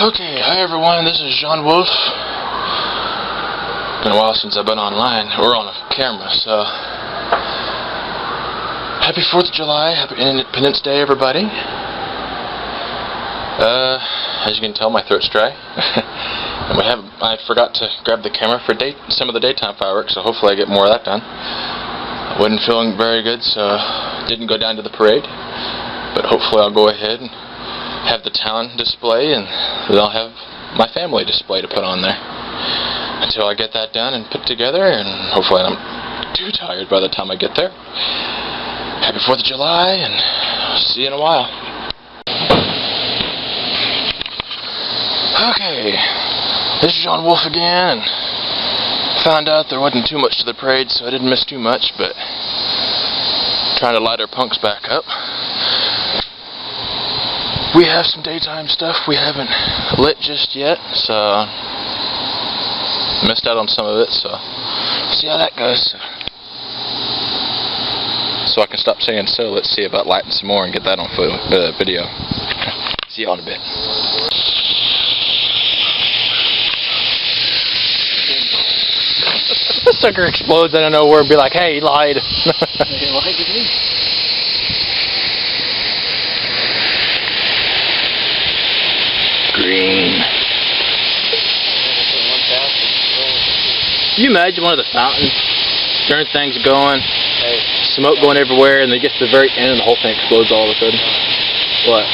Okay, hi everyone, this is John Wolf. Been a while since I've been online, or on a camera, so happy 4th of July, happy Independence Day everybody. As you can tell, my throat's dry. And I forgot to grab the camera for some of the daytime fireworks, so hopefully I get more of that done. I wasn't feeling very good, so didn't go down to the parade, but hopefully I'll go ahead and have the town display, and then I'll have my family display to put on there until I get that done and put together, and hopefully I'm not too tired by the time I get there. Happy 4th of July, and I'll see you in a while. Okay, this is John Wolf again, and found out there wasn't too much to the parade, so I didn't miss too much, but trying to light our punks back up. We have some daytime stuff we haven't lit just yet, so missed out on some of it, so see how that goes. So I can stop saying so, let's see about lighting some more and get that on video. See y'all in a bit. The sucker explodes out of nowhere and be like, hey, he lied. Green. Can you imagine one of the fountains, turn things going, smoke going everywhere, and then get to the very end and the whole thing explodes all of a sudden? What?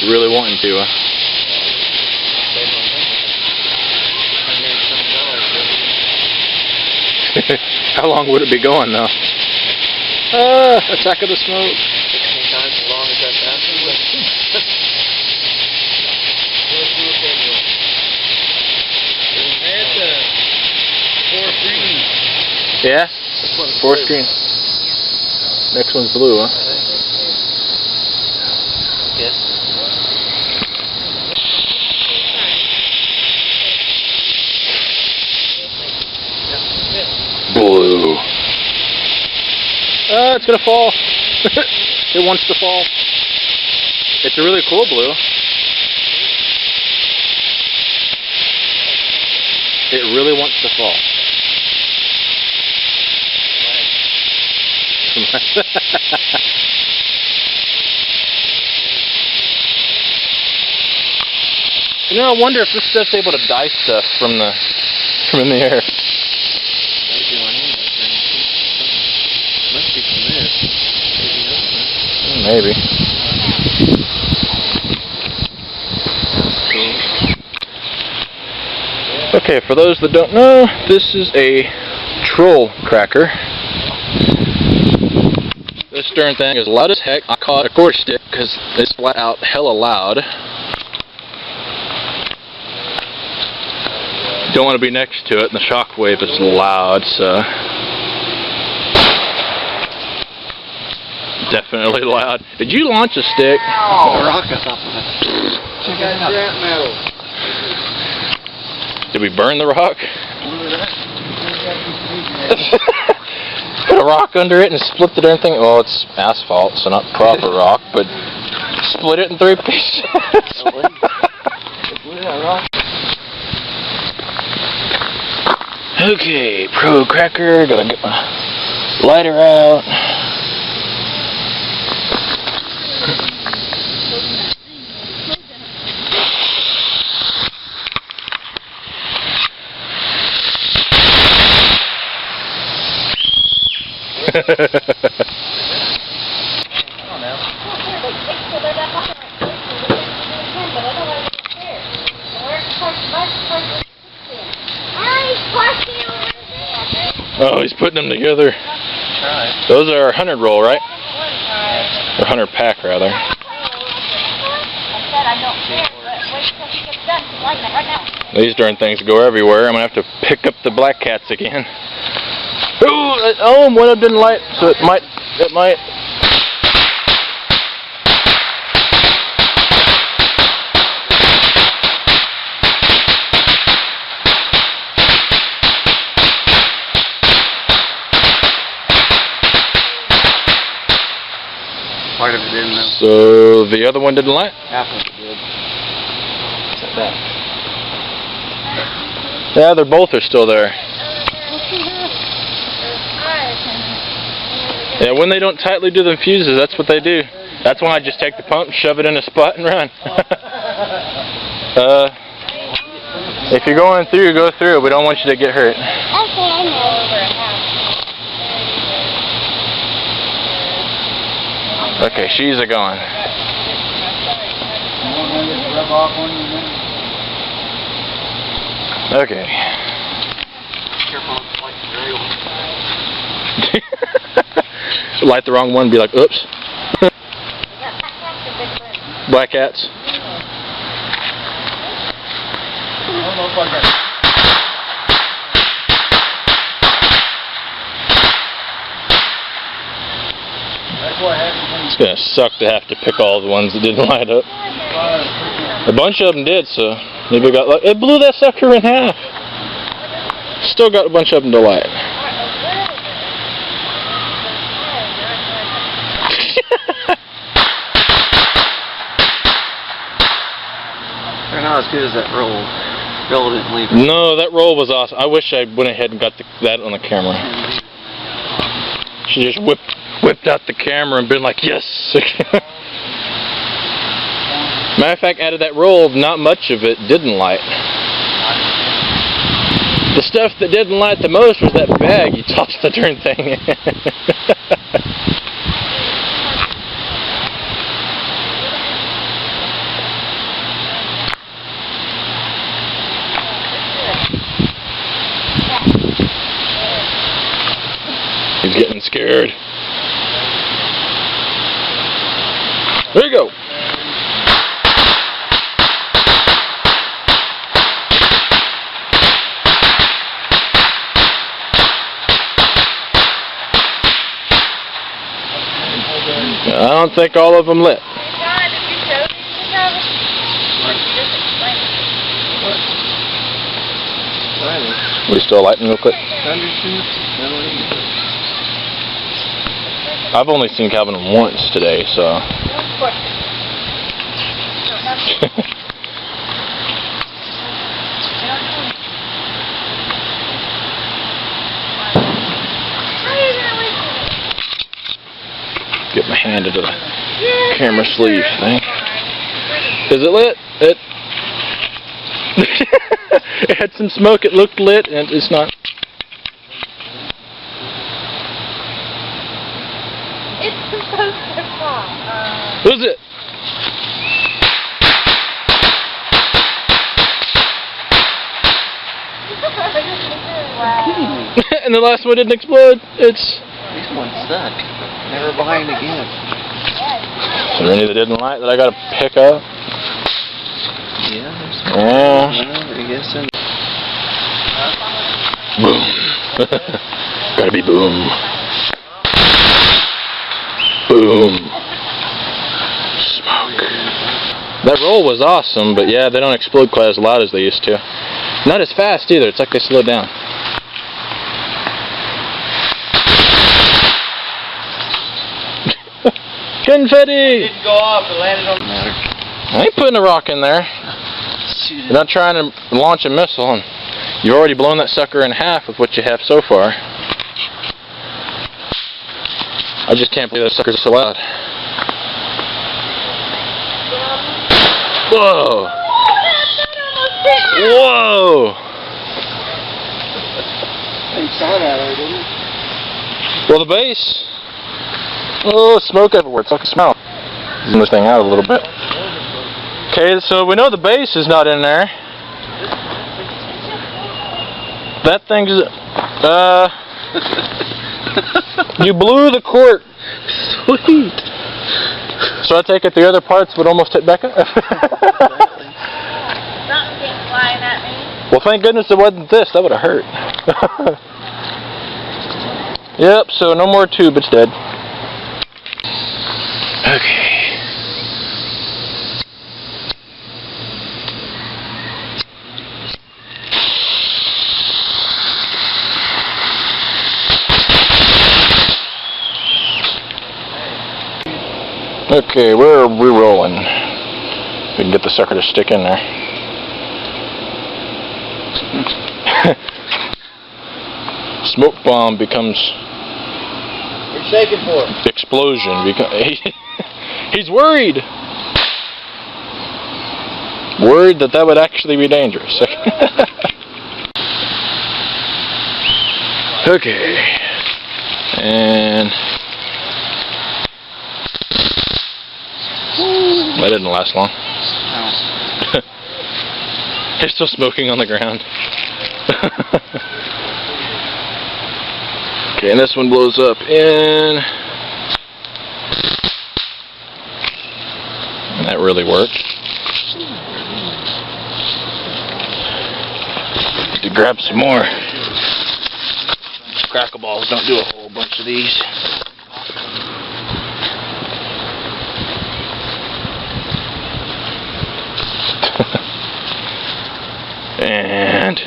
You really wanting to, huh? How long would it be going, though? Attack of the smoke. 16 times as long as that passes. That's 4 green. Yeah? 4 screen. Next one's blue, huh? Yes. Blue. It's gonna fall. It wants to fall. It's a really cool blue. It really wants to fall. You know, I wonder if this stuff's able to dice stuff from in the air. Must be from this. Maybe. Okay, for those that don't know, this is a troll cracker. This darn thing is loud as heck. I caught a quarter stick because it's flat out hella loud. Don't want to be next to it, and the shock wave is loud, so definitely loud. Did you launch a stick? Oh, a rocket off of it. Check that scrap metal. Did we burn the rock? Put a rock under it and split the darn thing. Well, it's asphalt, so not proper rock, but split it in 3 pieces. Okay, pro cracker. Gotta get my lighter out. Oh, he's putting them together. Those are 100 roll, right? Or 100 pack, rather. These darn things go everywhere. I'm going to have to pick up the black cats again. Oh, one of them didn't light, so it might. part of it in, though. So The other one didn't light? Half of it did. Except that. Yeah, they're both are still there. Yeah, when they don't tightly do the fuses, that's what they do. That's when I just take the pump, shove it in a spot, and run. If you're going through, go through. We don't want you to get hurt. Okay, I know. Okay, she's a going. Okay. Careful, it's like the gray one. Light the wrong one, be like, oops. Black cats. It's gonna suck to have to pick all the ones that didn't light up. A bunch of them did, so maybe got lucky. It blew that sucker in half. Still got a bunch of them to light. They're not as good as that roll. Bill didn't leave it. No, that roll was awesome. I wish I went ahead and got that on the camera. She just whipped out the camera and been like, yes! Matter of fact, out of that roll, not much of it didn't light. The stuff that didn't light the most was that bag. You tossed the darn thing. He's getting scared. There you go. I don't think all of them lit. We still lighting real quick? I've only seen Calvin once today, so. Get my hand into the camera sleeve thing. Is it lit? It had some smoke, it looked lit, and it's not. It's supposed to pop. Who's it? And the last one didn't explode. It's. This one stuck. Never behind again. Is there any that didn't light that I gotta pick up? Yeah, there's some. Yeah. I guess so. Boom. Gotta be boom. Boom. Smoke. That roll was awesome, but yeah, they don't explode quite as loud as they used to. Not as fast either. It's like they slowed down. Confetti! It didn't go off, it landed on the matter. I ain't putting a rock in there. You're not trying to launch a missile, and you've already blown that sucker in half with what you have so far. I just can't believe that sucker's so loud. Whoa! Whoa! You saw that already, didn't you? Well, the base. Oh, smoke everywhere. It's like a smell. Zoom this thing out a little bit. Okay, so we know the base is not in there. That thing's. You blew the cork. Sweet. So I take it the other parts would almost hit Becca? Something flying at me. Well, thank goodness it wasn't this. That would have hurt. Yep, so no more tube. It's dead. Okay. Okay, we're re-rolling. We can get the sucker to stick in there. Smoke bomb becomes... What are you shaking for? Explosion. He's worried. Worried that would actually be dangerous. Okay. And... that didn't last long. No. They're still smoking on the ground. Okay, and this one blows up in... and that really worked. To grab some more. Crackle balls don't do a whole bunch of these. And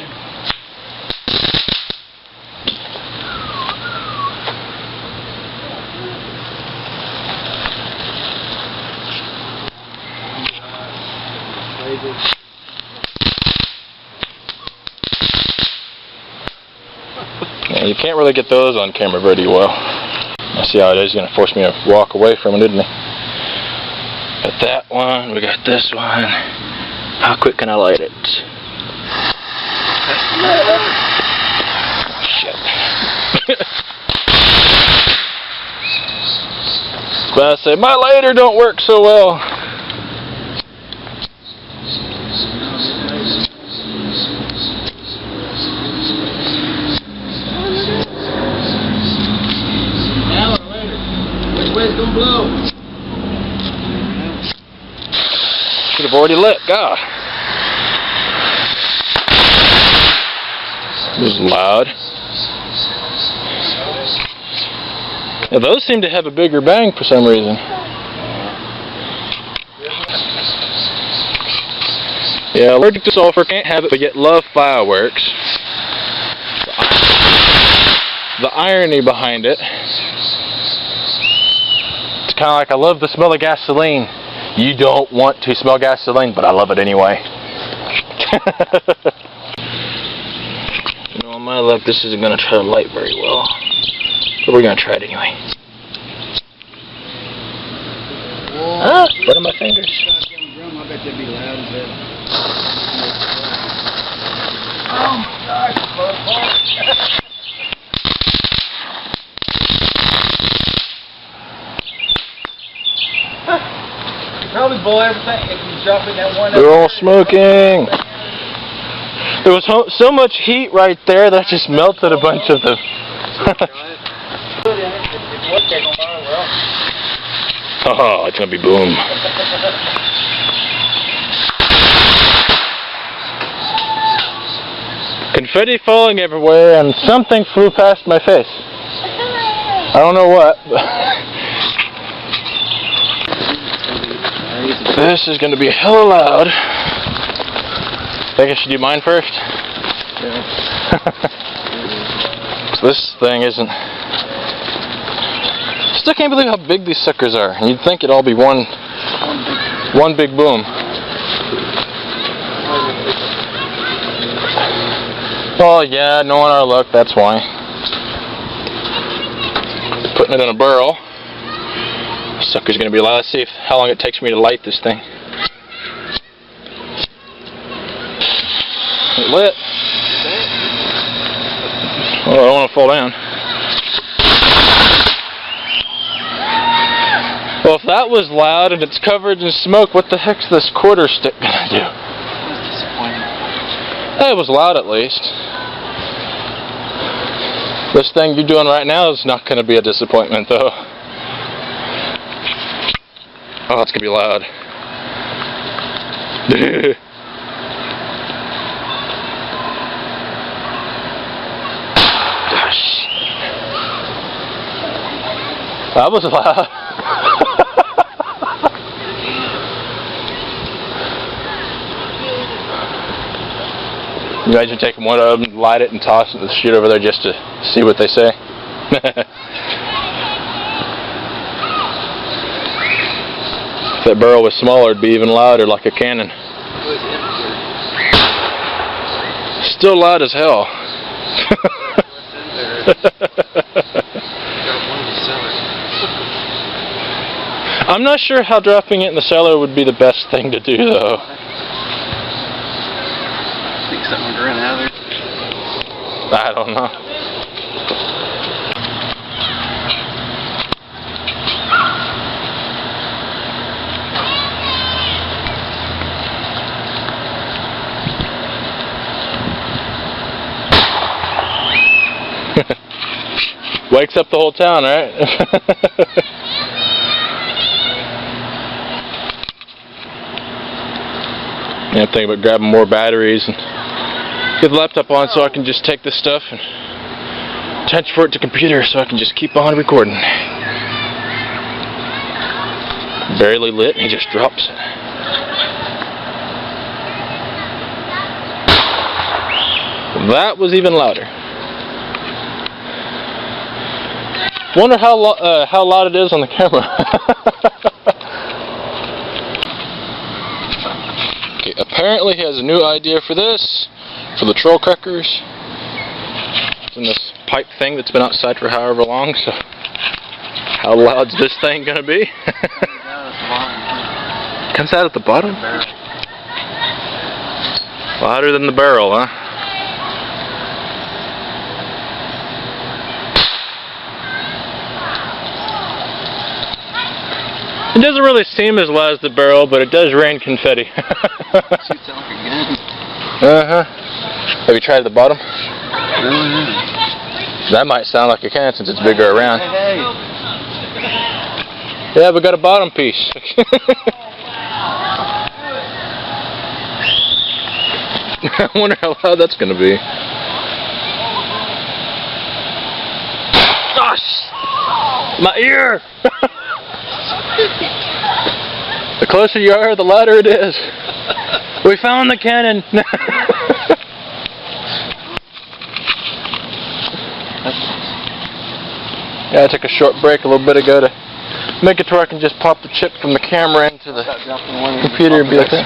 yeah, you can't really get those on camera very well. I see how it is. He's going to force me to walk away from it, isn't he? Got that one. We got this one. How quick can I light it? Shit. But I say my lighter don't work so well. Don't blow. Should have already lit. God. It was loud. Now those seem to have a bigger bang for some reason. Yeah, allergic to sulfur, can't have it, but yet love fireworks. The irony behind it. It's kind of like I love the smell of gasoline. You don't want to smell gasoline, but I love it anyway. You know, on my luck, this isn't going to try to light very well. But we're going to try it anyway. Ah, burning my fingers. I bet they'd be loud as hell. Oh my gosh. You probably blow everything if you drop in that one. They're all smoking. There was so much heat right there that just melted a bunch of them. Oh, it's gonna be boom. Confetti falling everywhere, and something flew past my face. I don't know what. This is gonna be hella loud. Think I should do mine first? Yeah. This thing isn't... Still can't believe how big these suckers are. And you'd think it'd all be one big boom. Well, yeah, knowing our luck, that's why. Putting it in a barrel. This sucker's gonna be loud. Let's see how long it takes me to light this thing. It lit. Oh, I don't want to fall down. Well, if that was loud and it's covered in smoke, what the heck's this quarter stick gonna do? It was loud at least. This thing you're doing right now is not gonna be a disappointment though. Oh, it's gonna be loud. That was loud. You imagine taking one of them, light it, and toss it to the shit over there just to see what they say? that barrel was smaller, it'd be even louder, like a cannon. Still loud as hell. I'm not sure how dropping it in the cellar would be the best thing to do, though. Think something would run out of there. I don't know. Wakes up the whole town, right? Yeah, I'm thinking about grabbing more batteries and get the laptop on so I can just take this stuff and transfer it to computer so I can just keep on recording. Barely lit and he just drops it. That was even louder. Wonder how loud it is on the camera. Okay, apparently he has a new idea for this, for the troll crackers. It's in this pipe thing that's been outside for however long, so how loud's this thing gonna be? Comes out at the bottom? Louder than the barrel, huh? It doesn't really seem as loud as the barrel, but it does rain confetti. Shoots out like a gun. Uh-huh. Have you tried the bottom? No. That might sound like a cannon since it's bigger around. Hey. Yeah, we got a bottom piece. I wonder how loud that's going to be. Gosh! My ear! The closer you are, the louder it is. We found the cannon. Yeah, I took a short break a little bit ago to make it to where I can just pop the chip from the camera into the computer and be like that.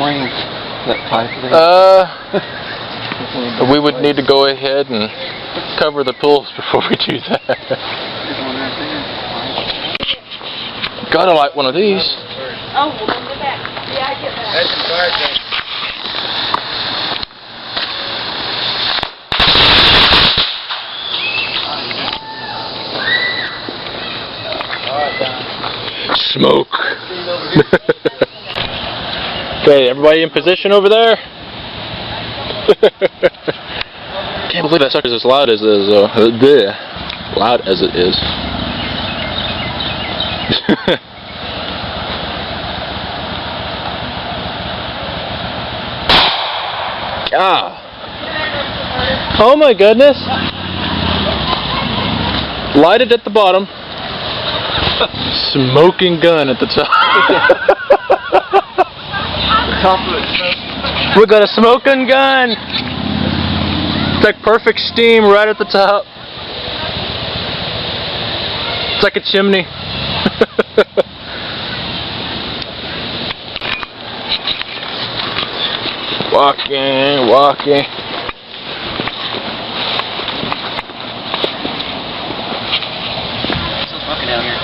We would need to go ahead and cover the pools before we do that. Gotta like one of these. Oh, we'll go back. Yeah, I get that. That's some fire tank. Smoke. Okay, everybody in position over there? Can't believe that sucker's as loud as it is, loud as it is. Ah. Oh my goodness. Lighted at the bottom. Smoking gun at the top. We got a smoking gun. It's like perfect steam right at the top. It's like a chimney. Walking. Still smoking down here.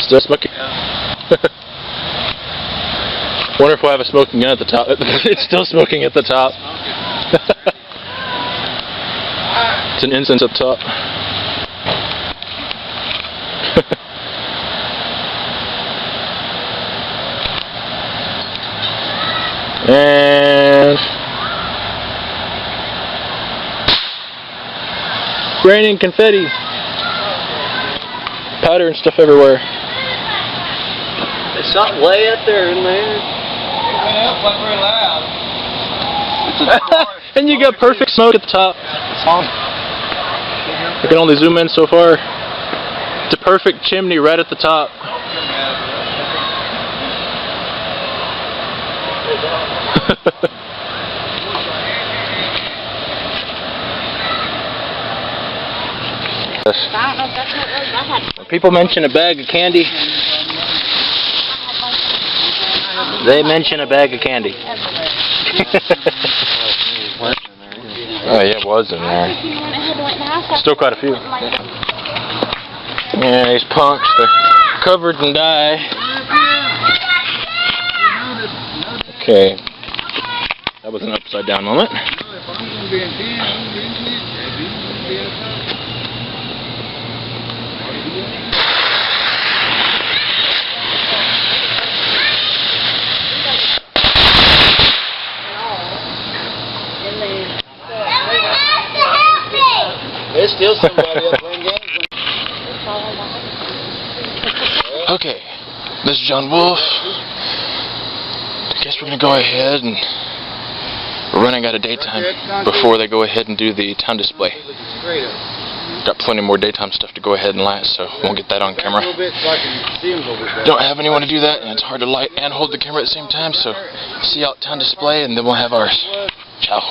Still smoking? Yeah. Wonder if we'll have a smoking gun at the top. It's still smoking at the top. It's an incense up top. And raining confetti, powder and stuff everywhere. It's shot way up there in there. Well, not very loud. And you got perfect smoke at the top. I can only zoom in so far. It's a perfect chimney right at the top. I don't know if that's what it was. I had When people mention a bag of candy, They mention a bag of candy. Oh yeah, it was in there. Still quite a few. Yeah, these punks, they're covered in dye. Okay. That was an upside down moment. There's still somebody up playing games. Okay, this is John Wolf. I guess we're going to go ahead and we're running out of daytime before they go ahead and do the town display. Got plenty more daytime stuff to go ahead and light, so won't get that on camera. Don't have anyone to do that, and it's hard to light and hold the camera at the same time, so see y'all at town display and then we'll have ours. Ciao.